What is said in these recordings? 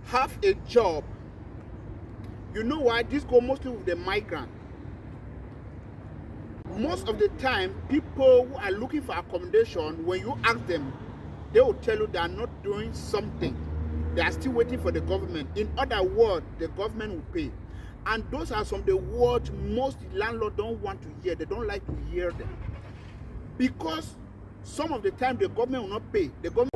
have a job. You know why? This go mostly with the migrant. Most of the time, people who are looking for accommodation, when you ask them, they will tell you they are not doing something. They are still waiting for the government. In other words, the government will pay. And those are some of the words most landlords don't want to hear. They don't like to hear them. Because some of the time the government will not pay. The government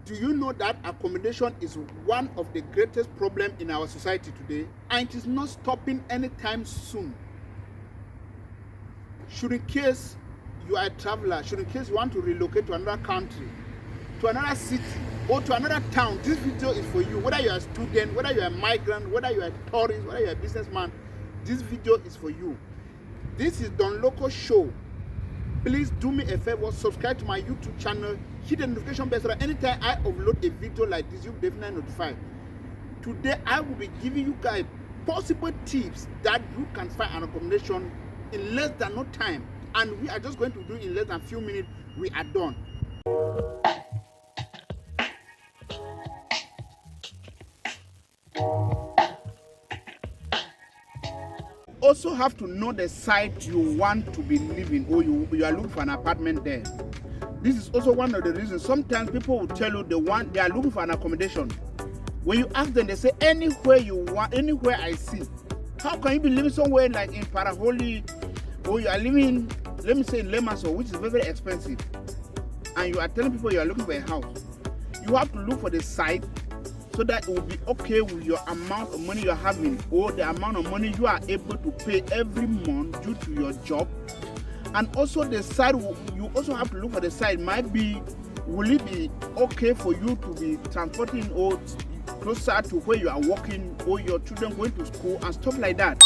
Do you know that accommodation is one of the greatest problems in our society today, and it is not stopping anytime soon? Should in case you are a traveler, should in case you want to relocate to another country, to another city, or to another town, this video is for you. Whether you are a student, whether you are a migrant, whether you are a tourist, whether you are a businessman, this video is for you. This is Don Loco Show. Please do me a favor, subscribe to my YouTube channel, hit the notification bell so that anytime I upload a video like this, you'll be definitely notified. Today, I will be giving you guys possible tips that you can find an accommodation in less than no time. And we are just going to do it in less than a few minutes. We are done. Also have to know the site you want to be living, or you are looking for an apartment there. This is also one of the reasons sometimes people will tell you they are looking for an accommodation. When you ask them, they say anywhere you want, anywhere I see. How can you be living somewhere like in Paraholi, or you are living, let me say, in Lemaso, which is very, very expensive, and you are telling people you are looking for a house? You have to look for the site so that it will be okay with your amount of money you are having, or the amount of money you are able to pay every month due to your job. And also the site, you also have to look for the site. Might be, will it be okay for you to be transporting or closer to where you are working, or your children going to school and stuff like that?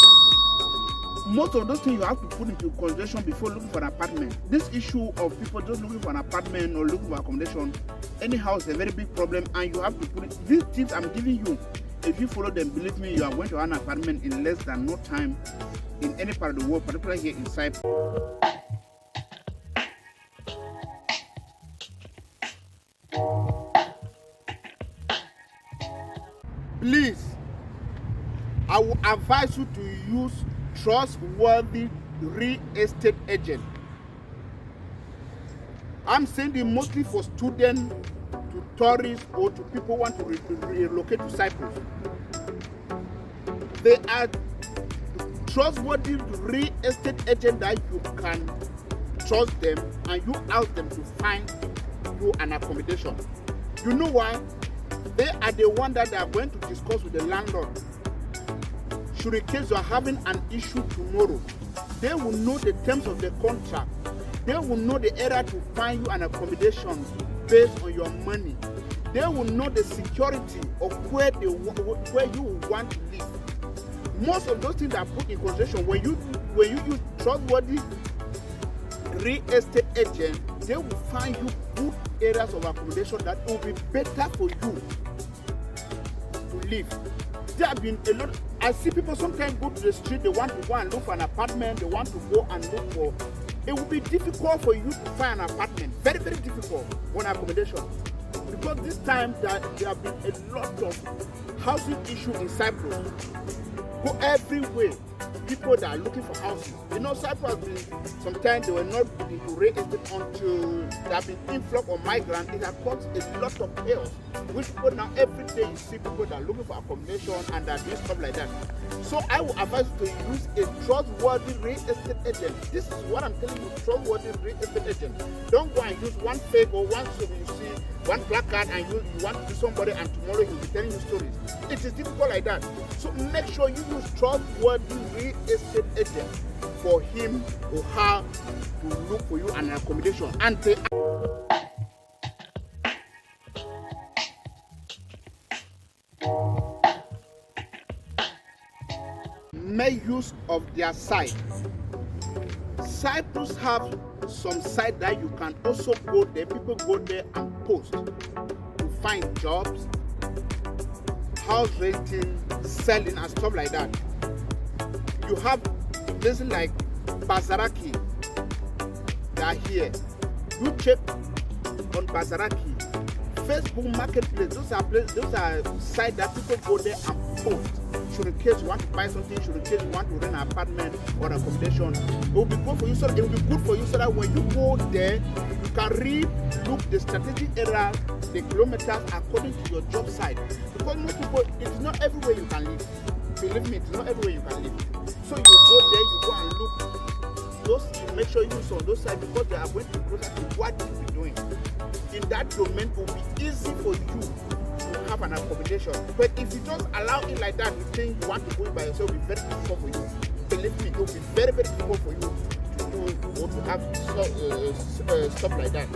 Most of those things you have to put into consideration before looking for an apartment. This issue of people just looking for an apartment or looking for accommodation anyhow is a very big problem, and you have to put it. These tips I'm giving you, if you follow them, believe me, you are going to have an apartment in less than no time in any part of the world, particularly here in Cyprus. Please, I will advise you to use trustworthy real estate agent. I'm saying it mostly for students, to tourists, or to people who want to relocate to Cyprus. They are trustworthy real estate agent that you can trust them, and you ask them to find you an accommodation. You know why? They are the one that they are going to discuss with the landlord. Should in case you are having an issue tomorrow, they will know the terms of the contract. They will know the area to find you an accommodation based on your money. They will know the security of where you want to live. Most of those things are put in consideration when you use trustworthy real estate agent. They will find you good areas of accommodation that will be better for you to live. There have been a lot. I see people sometimes go to the street, they want to go and look for an apartment, they want to go and look for. It will be difficult for you to find an apartment. Very, very difficult on accommodation. Because this time there have been a lot of housing issues in Cyprus. Go everywhere. People that are looking for houses. You know, Cyprus has been, sometimes they were not into real estate until there have been influx of migrants. It has caused a lot of chaos. Which people now, every day you see people that are looking for accommodation and that do stuff like that. So I will advise you to use a trustworthy real estate agent. This is what I'm telling you, trustworthy real estate agent. Don't go and use one fake or one so you see one placard and you want to be somebody and tomorrow he'll be telling you stories. It is difficult like that. So make sure you use trustworthy real estate agent for him or her to look for you an accommodation. And they make use of their site. Cyprus have some site that you can also go there. People go there and post to find jobs, house renting, selling, and stuff like that. You have places like Bazaraki, they are here. You check on Bazaraki, Facebook Marketplace. Those are sites that people go there and post. Should in case you want to buy something, should in case you want to rent an apartment or accommodation, it will be good for you. So it will be good for you so that when you go there, you can look the strategic area, the kilometers according to your job site. Because most people, it's not everywhere you can live. Believe me, it's not everywhere you can live. So you go there, you go and look those. You make sure you use on those sites because they are going to be closer to what you'll be doing. In that domain, it will be easy for you to have an accommodation. But if you just allow it like that, you think you want to go by yourself, it will be very difficult for you. Believe me, it will be very, very difficult for you to do or to have stuff like that.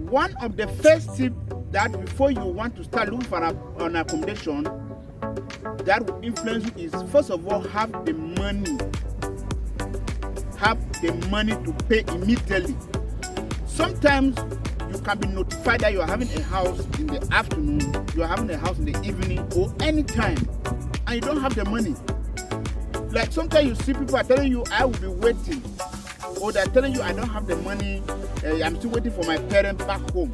One of the first tips that before you want to start looking for an accommodation that will influence you is, first of all, have the money. Have the money to pay immediately. Sometimes you can be notified that you are having a house in the afternoon, you are having a house in the evening, or any time, and you don't have the money. Like sometimes you see people are telling you, I will be waiting. Or they're telling you, I don't have the money, I'm still waiting for my parents back home.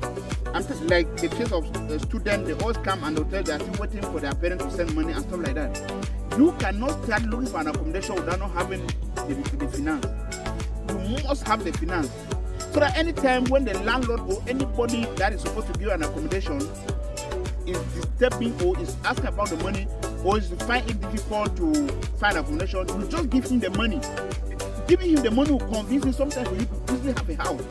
Like the case of students, they always come and they'll tell they're still waiting for their parents to send money and stuff like that. You cannot start looking for an accommodation without not having the finance. You must have the finance. So that anytime when the landlord or anybody that is supposed to give you an accommodation is disturbing or is asking about the money or is finding it difficult to find accommodation, you just give him the money. Giving him the money will convince him sometimes for you to easily have a house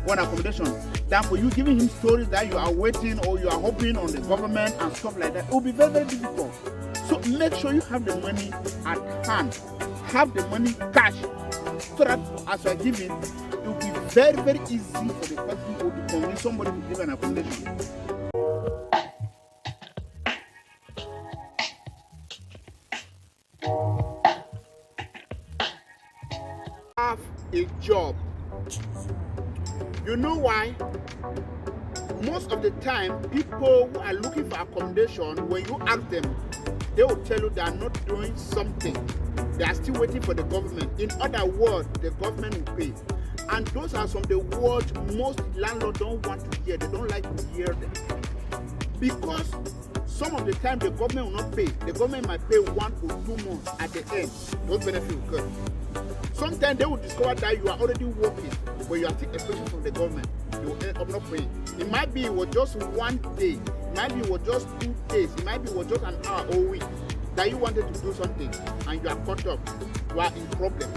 or an accommodation than for you giving him stories that you are waiting or you are hoping on the government and stuff like that. It will be very, very difficult. So make sure you have the money at hand. Have the money cash so that as you are giving, it will be very, very easy for the person to convince somebody to give an accommodation. Have a job. You know why? Most of the time, people who are looking for accommodation, when you ask them, they will tell you they are not doing something. They are still waiting for the government. In other words, the government will pay. And those are some of the words most landlords don't want to hear. They don't like to hear them. Because some of the time the government will not pay. The government might pay 1 or 2 months at the end. Those benefits will come. Sometimes they will discover that you are already working, but you are still expecting from the government. You will end up not paying. It might be it was just 1 day. It might be it was just 2 days. It might be it was just an hour or a week that you wanted to do something and you are caught up. You are in problem.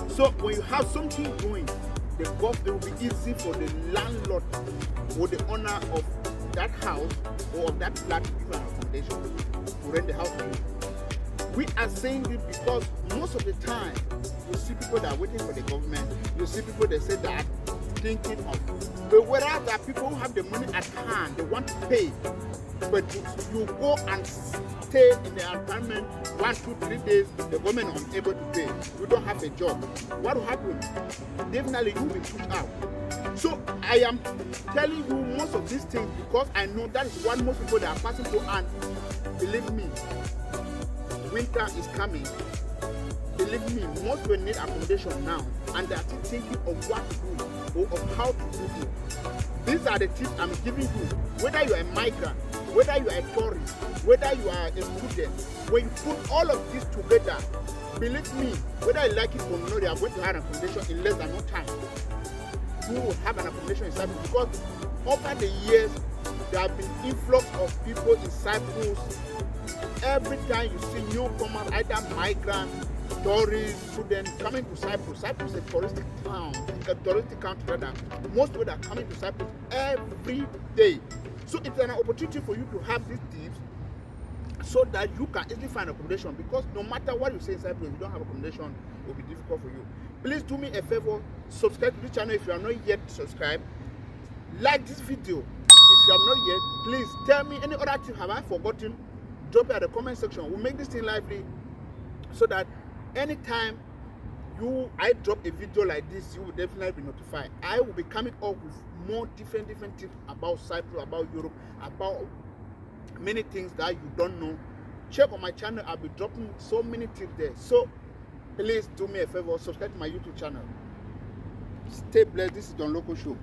So when you have something going, it will be easy for the landlord or the owner of that house or of that flat to give you an accommodation to rent the house to you. We are saying this because most of the time you see people that are waiting for the government, you see people that say that thinking of. But whereas there are people who have the money at hand, they want to pay, but you go and stay in the apartment 1, 2, 3 days, the government is unable to pay. You don't have a job. What will happen? Definitely you will be pushed out. So I am telling you most of these things because I know that is what most people that are passing through, and believe me, winter is coming. Believe me, most will need accommodation now, and they are still thinking of what to do or of how to do it. These are the tips I'm giving you. Whether you are a migrant, whether you are a tourist, whether you are a student, when you put all of this together, believe me, whether you like it or not, you are going to have an accommodation in less than no time. You will have an accommodation in Cyprus because over the years, there have been influx of people in Cyprus. Every time you see newcomers, either migrants, tourists, students coming to Cyprus. Cyprus is a touristic town, a touristic country rather. Most people are coming to Cyprus every day. So it's an opportunity for you to have these tips so that you can easily find accommodation, because no matter what you say in Cyprus, if you don't have accommodation, it will be difficult for you. Please do me a favor, subscribe to this channel if you are not yet subscribed. Like this video if you are not yet. Please tell me any other tip have I forgotten. Drop it at the comment section. We'll make this thing lively so that anytime I drop a video like this, you will definitely be notified. I will be coming up with more different tips about Cyprus, about Europe, about many things that you don't know. Check on my channel. I'll be dropping so many tips there. So please do me a favor, subscribe to my YouTube channel. Stay blessed. This is Don Loco Show.